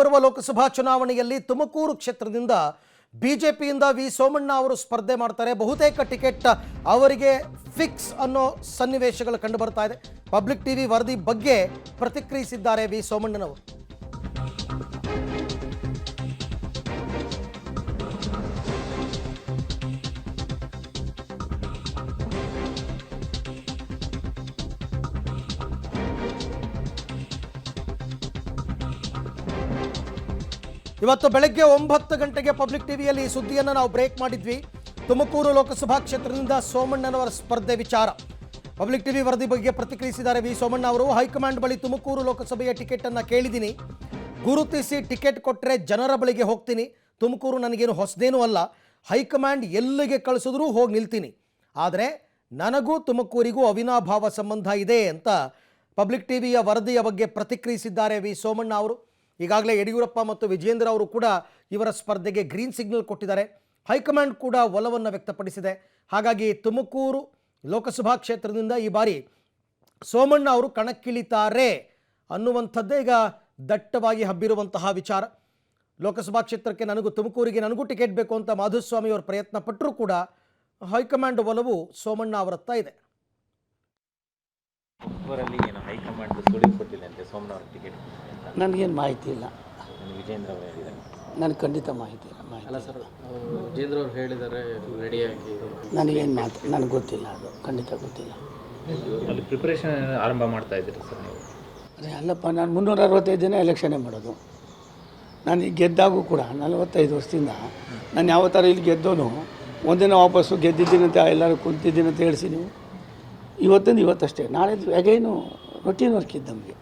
ಮುಂಬರುವ ಲೋಕಸಭಾ ಚುನಾವಣೆಯಲ್ಲಿ ತುಮಕೂರು ಕ್ಷೇತ್ರದಿಂದ ಬಿಜೆಪಿಯಿಂದ ವಿ ಸೋಮಣ್ಣ ಅವರು ಸ್ಪರ್ಧೆ ಮಾಡ್ತಾರೆ. ಬಹುತೇಕ ಟಿಕೆಟ್ ಅವರಿಗೆ ಫಿಕ್ಸ್ ಅನ್ನೋ ಸನ್ನಿವೇಶಗಳು ಕಂಡು ಬರ್ತಾ ಇದೆ. ಪಬ್ಲಿಕ್ ಟಿವಿ ವರದಿ ಬಗ್ಗೆ ಪ್ರತಿಕ್ರಿಯಿಸಿದ್ದಾರೆ ವಿ ಸೋಮಣ್ಣನವರು. ಇವತ್ತು ಬೆಳಗ್ಗೆ 9 ಗಂಟೆಗೆ ಪಬ್ಲಿಕ್ ಟಿವಿಯಲ್ಲಿ ಈ ಸುದ್ದಿಯನ್ನು ನಾವು ಬ್ರೇಕ್ ಮಾಡಿದ್ವಿ. ತುಮಕೂರು ಲೋಕಸಭಾ ಕ್ಷೇತ್ರದಿಂದ ಸೋಮಣ್ಣನವರ ಸ್ಪರ್ಧೆ ವಿಚಾರ ಪಬ್ಲಿಕ್ ಟಿವಿ ವರದಿ ಬಗ್ಗೆ ಪ್ರತಿಕ್ರಿಯಿಸಿದ್ದಾರೆ ವಿ ಸೋಮಣ್ಣ ಅವರು. ಹೈಕಮಾಂಡ್ ಬಳಿ ತುಮಕೂರು ಲೋಕಸಭೆಯ ಟಿಕೆಟ್ ಅನ್ನು ಕೇಳಿದ್ದೀನಿ, ಗುರುತಿಸಿ ಟಿಕೆಟ್ ಕೊಟ್ಟರೆ ಜನರ ಬಳಿಗೆ ಹೋಗ್ತೀನಿ. ತುಮಕೂರು ನನಗೇನು ಹೊಸದೇನೂ ಅಲ್ಲ, ಹೈಕಮಾಂಡ್ ಎಲ್ಲಿಗೆ ಕಳಿಸಿದ್ರೂ ಹೋಗಿ ನಿಲ್ತೀನಿ. ಆದರೆ ನನಗೂ ತುಮಕೂರಿಗೂ ಅವಿನಾಭಾವ ಸಂಬಂಧ ಇದೆ ಅಂತ ಪಬ್ಲಿಕ್ ಟಿವಿಯ ವರದಿಯ ಬಗ್ಗೆ ಪ್ರತಿಕ್ರಿಯಿಸಿದ್ದಾರೆ ವಿ ಸೋಮಣ್ಣ ಅವರು. ಈಗಾಗಲೇ ಯಡಿಯೂರಪ್ಪ ಮತ್ತು ವಿಜೇಂದ್ರ ಅವರು ಕೂಡ ಇವರ ಸ್ಪರ್ಧೆಗೆ ಗ್ರೀನ್ ಸಿಗ್ನಲ್ ಕೊಟ್ಟಿದ್ದಾರೆ. ಹೈಕಮಾಂಡ್ ಕೂಡ ಒಲವನ್ನು ವ್ಯಕ್ತಪಡಿಸಿದೆ. ಹಾಗಾಗಿ ತುಮಕೂರು ಲೋಕಸಭಾ ಕ್ಷೇತ್ರದಿಂದ ಈ ಬಾರಿ ಸೋಮಣ್ಣ ಅವರು ಕಣಕ್ಕಿಳಿತಾರೆ ಅನ್ನುವಂಥದ್ದೇ ಈಗ ದಟ್ಟವಾಗಿ ಹಬ್ಬಿರುವಂತಹ ವಿಚಾರ. ಲೋಕಸಭಾ ಕ್ಷೇತ್ರಕ್ಕೆ ತುಮಕೂರಿಗೆ ನನಗೂ ಟಿಕೆಟ್ ಬೇಕು ಅಂತ ಮಾಧುಸ್ವಾಮಿ ಅವರು ಪ್ರಯತ್ನ ಪಟ್ಟರೂ ಕೂಡ ಹೈಕಮಾಂಡ್ ಒಲವು ಸೋಮಣ್ಣ ಅವರತ್ತ ಇದೆ. ಹೈಕಮಾಂಡ್ ಸುಳಿವು ಕೊಟ್ಟಿಲ್ಲ ಅಂತ ಸೋಮಣ್ಣ ಅವರ ಟಿಕೆಟ್ ನನಗೇನು ಮಾಹಿತಿ ಇಲ್ಲ. ವಿಜೇಂದ್ರ ಅವರು ಹೇಳಿದ್ದಾರೆ. ನನಗೆ ಖಂಡಿತ ಮಾಹಿತಿ ಇಲ್ಲ. ಅಲ್ಲ ಸರ್, ವಿಜೇಂದ್ರ ಅವರು ಹೇಳಿದ್ದಾರೆ ರೆಡಿಯಾಗಿ. ನನಗೆ ಗೊತ್ತಿಲ್ಲ, ಅದು ಖಂಡಿತ ಗೊತ್ತಿಲ್ಲ. ಅಲ್ಲಿ ಪ್ರಿಪರೇಷನ್ ಆರಂಭ ಮಾಡ್ತಾ ಇದ್ದೀರಿ ಸರ್ ನೀವು? ಅದೇ ಅಲ್ಲಪ್ಪ, ನಾನು 365 ದಿನ ಎಲೆಕ್ಷನ್ನೇ ಮಾಡೋದು. ನಾನು ಈಗ ಗೆದ್ದಾಗೂ ಕೂಡ 45 ವರ್ಷದಿಂದ ನಾನು ಯಾವ ಥರ ಇಲ್ಲಿ ಗೆದ್ದೋನು ಒಂದಿನ ವಾಪಸ್ಸು ಗೆದ್ದಿದ್ದೀನಂತ ಎಲ್ಲರೂ ಕುಂತಿದ್ದೀನಂತ ಹೇಳಿಸಿ ನೀವು ಇವತ್ತಿಂದ ಇವತ್ತಷ್ಟೇ, ನಾಳೆ ಅಗೇನು ರೊಟೀನ್ ವರ್ಕ್ ಇದ್ದು ನಮಗೆ.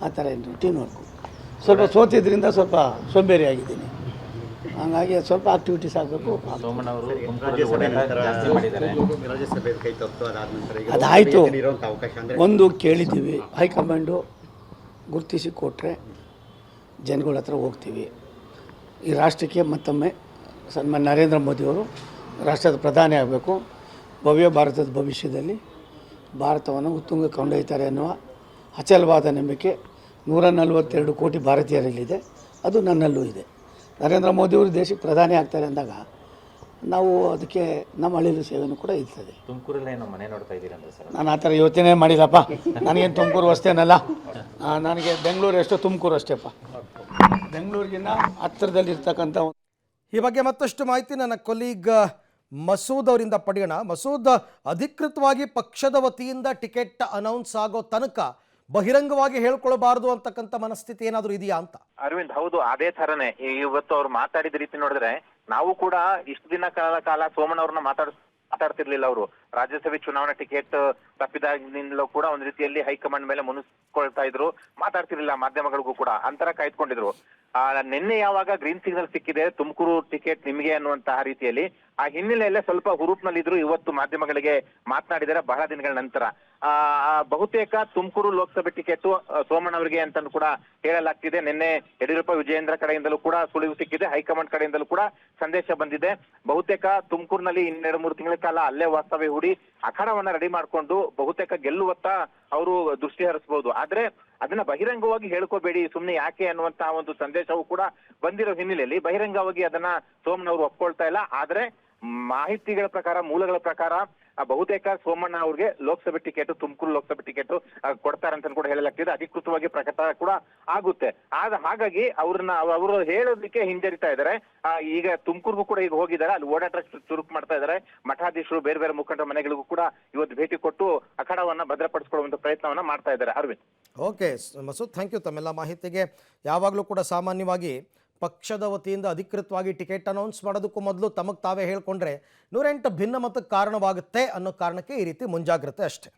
ಆ ಥರ ಏನು ರೊಟೀನ್ ವರ್ಕು. ಸ್ವಲ್ಪ ಸೋತಿದ್ದರಿಂದ ಸ್ವಲ್ಪ ಸೋಂಬೇರಿ ಆಗಿದ್ದೀನಿ. ಹಾಗಾಗಿ ಸ್ವಲ್ಪ ಆಕ್ಟಿವಿಟೀಸ್ ಆಗಬೇಕು. ಅದಾಯಿತು, ಒಂದು ಕೇಳಿದ್ದೀವಿ, ಹೈಕಮಾಂಡು ಗುರುತಿಸಿ ಕೊಟ್ಟರೆ ಜನಗಳ ಹತ್ರ ಹೋಗ್ತೀವಿ. ಈ ರಾಷ್ಟ್ರಕ್ಕೆ ಮತ್ತೊಮ್ಮೆ ಸನ್ಮಾನ್ಯ ನರೇಂದ್ರ ಮೋದಿಯವರು ರಾಷ್ಟ್ರದ ಪ್ರಧಾನಿ ಆಗಬೇಕು, ಭವ್ಯ ಭಾರತದ ಭವಿಷ್ಯದಲ್ಲಿ ಭಾರತವನ್ನು ಉತ್ತುಂಗ ಕೊಂಡೊಯ್ತಾರೆ ಅನ್ನುವ ಅಚಲವಾದ ನಂಬಿಕೆ 142 ಕೋಟಿ ಭಾರತೀಯರಲ್ಲಿದೆ. ಅದು ನನ್ನಲ್ಲೂ ಇದೆ. ನರೇಂದ್ರ ಮೋದಿಯವರು ದೇಶಕ್ಕೆ ಪ್ರಧಾನಿ ಆಗ್ತಾರೆ ಅಂದಾಗ ನಾವು ಅದಕ್ಕೆ ನಮ್ಮ ಅಳಿಲು ಸೇವೆಯೂ ಕೂಡ ಇರ್ತದೆ. ತುಮಕೂರಲ್ಲೇ ಏನೋ ಮನೆ ನೋಡ್ತಾ ಇದ್ದೀರಂತ ಸರ್? ನಾನು ಆ ಥರ ಯೋಚನೆ ಮಾಡಿಲ್ಲಪ್ಪ. ನನಗೇನು ತುಮಕೂರು ಅಷ್ಟೇನಲ್ಲ, ನನಗೆ ಬೆಂಗಳೂರು ಎಷ್ಟೋ ತುಮಕೂರು ಅಷ್ಟೇಪ್ಪ. ಬೆಂಗಳೂರಿಗಿನ್ನ ಹತ್ತಿರದಲ್ಲಿರ್ತಕ್ಕಂಥ ಈ ಬಗ್ಗೆ ಮತ್ತಷ್ಟು ಮಾಹಿತಿ ನನ್ನ ಕೊಲೀಗ್ ಮಸೂದ್ ಅವರಿಂದ ಪಡೆಯೋಣ. ಮಸೂದ್, ಅಧಿಕೃತವಾಗಿ ಪಕ್ಷದ ವತಿಯಿಂದ ಟಿಕೆಟ್ ಅನೌನ್ಸ್ ಆಗೋ ತನಕ ಬಹಿರಂಗವಾಗಿ ಹೇಳ್ಕೊಳ್ಬಾರ್ದು ಅಂತಕ್ಕಂಥ ಮನಸ್ಥಿತಿ ಏನಾದರೂ ಇದೆಯಾ ಅಂತ? ಅರವಿಂದ್, ಹೌದು, ಅದೇ ತರನೇ ಇವತ್ತು ಅವ್ರು ಮಾತಾಡಿದ ರೀತಿ ನೋಡಿದ್ರೆ ನಾವು ಕೂಡ ಇಷ್ಟು ದಿನ ಕಾಲ ಸೋಮಣ್ಣ ಅವ್ರನ್ನ ಮಾತಾಡ್ತಿರ್ಲಿಲ್ಲ. ಅವರು ರಾಜ್ಯಸಭೆ ಚುನಾವಣಾ ಟಿಕೆಟ್ ತಪ್ಪಿದಾಗಿನಿಂದಲೂ ಕೂಡ ಒಂದ್ ರೀತಿಯಲ್ಲಿ ಹೈಕಮಾಂಡ್ ಮೇಲೆ ಮುನಿಸ್ಕೊಳ್ತಾ ಇದ್ರು, ಮಾತಾಡ್ತಿರ್ಲಿಲ್ಲ, ಮಾಧ್ಯಮಗಳಿಗೂ ಕೂಡ ಅಂತರ ಕಾಯ್ದುಕೊಂಡಿದ್ರು. ನಿನ್ನೆ ಯಾವಾಗ ಗ್ರೀನ್ ಸಿಗ್ನಲ್ ಸಿಕ್ಕಿದೆ ತುಮಕೂರು ಟಿಕೆಟ್ ನಿಮಗೆ ಅನ್ನುವಂತಹ ರೀತಿಯಲ್ಲಿ ಆ ಹಿನ್ನೆಲೆಯಲ್ಲೇ ಸ್ವಲ್ಪ ಹುರುಪ್ನಲ್ಲಿದ್ರು. ಇವತ್ತು ಮಾಧ್ಯಮಗಳಿಗೆ ಮಾತನಾಡಿದರೆ ಬಹಳ ದಿನಗಳ ನಂತರ ಬಹುತೇಕ ತುಮಕೂರು ಲೋಕಸಭೆ ಟಿಕೆಟ್ ಸೋಮಣ್ಣ ಅವರಿಗೆ ಅಂತ ಕೂಡ ಹೇಳಲಾಗ್ತಿದೆ. ನಿನ್ನೆ ಯಡಿಯೂರಪ್ಪ ವಿಜಯೇಂದ್ರ ಕಡೆಯಿಂದಲೂ ಕೂಡ ಸುಳಿವು ಸಿಕ್ಕಿದೆ, ಹೈಕಮಾಂಡ್ ಕಡೆಯಿಂದಲೂ ಕೂಡ ಸಂದೇಶ ಬಂದಿದೆ. ಬಹುತೇಕ ತುಮಕೂರಿನಲ್ಲಿ 2-3 ತಿಂಗಳ ಕಾಲ ಅಲ್ಲೇ ವಾಸ್ತವ್ಯ ಹೂಡಿ ಅಖಾಡವನ್ನ ರೆಡಿ ಮಾಡ್ಕೊಂಡು ಬಹುತೇಕ ಗೆಲ್ಲುವತ್ತ ಅವರು ದೃಷ್ಟಿ ಹರಿಸಬಹುದು. ಆದ್ರೆ ಅದನ್ನ ಬಹಿರಂಗವಾಗಿ ಹೇಳ್ಕೋಬೇಡಿ ಸುಮ್ನೆ ಯಾಕೆ ಅನ್ನುವಂತಹ ಒಂದು ಸಂದೇಶವೂ ಕೂಡ ಬಂದಿರೋ ಹಿನ್ನೆಲೆಯಲ್ಲಿ ಬಹಿರಂಗವಾಗಿ ಅದನ್ನ ಸೋಮಣ್ಣವರು ಒಪ್ಕೊಳ್ತಾ ಇಲ್ಲ. ಆದ್ರೆ ಮಾಹಿತಿಗಳ ಪ್ರಕಾರ, ಮೂಲಗಳ ಪ್ರಕಾರ ಬಹುತೇಕ ಸೋಮಣ್ಣ ಅವ್ರಿಗೆ ಲೋಕಸಭೆ ಟಿಕೆಟ್, ತುಮಕೂರು ಲೋಕಸಭೆ ಟಿಕೆಟ್ ಕೊಡ್ತಾರಂತ ಕೂಡ ಹೇಳಲಾಗ್ತಿದೆ. ಅಧಿಕೃತವಾಗಿ ಪ್ರಕಟ ಕೂಡ ಆಗುತ್ತೆ. ಹಾಗಾಗಿ ಅವರು ಹೇಳೋದಕ್ಕೆ ಹಿಂಜರಿತಾ ಇದ್ದಾರೆ. ಈಗ ತುಮಕೂರ್ಗೂ ಕೂಡ ಈಗ ಹೋಗಿದ್ದಾರೆ, ಅಲ್ಲಿ ಓಡಾಟ ಚುರುಕು ಮಾಡ್ತಾ ಇದ್ದಾರೆ. ಮಠಾಧೀಶರು, ಬೇರೆ ಬೇರೆ ಮುಖಂಡರ ಮನೆಗಳಿಗೂ ಕೂಡ ಇವತ್ತು ಭೇಟಿ ಕೊಟ್ಟು ಅಖಾಡವನ್ನ ಭದ್ರಪಡಿಸಿಕೊಳ್ಳುವಂತ ಪ್ರಯತ್ನವನ್ನ ಮಾಡ್ತಾ ಇದ್ದಾರೆ. Arvind. Okay Masood, thank you ತಮ್ಮೆಲ್ಲ ಮಾಹಿತಿಗೆ. ಯಾವಾಗಲೂ ಕೂಡ ಸಾಮಾನ್ಯವಾಗಿ ಪಕ್ಷದ ವತಿಯಿಂದ ಅಧಿಕೃತವಾಗಿ ಟಿಕೆಟ್ ಅನೌನ್ಸ್ ಮಾಡೋದಕ್ಕೂ ಮೊದಲು ತಮಗೆ ತಾವೇ ಹೇಳ್ಕೊಂಡ್ರೆ 108 ಭಿನ್ನಮತಕ್ಕೆ ಕಾರಣವಾಗುತ್ತೆ ಅನ್ನೋ ಕಾರಣಕ್ಕೆ ಈ ರೀತಿ ಮುಂಜಾಗ್ರತೆ ಅಷ್ಟೇ.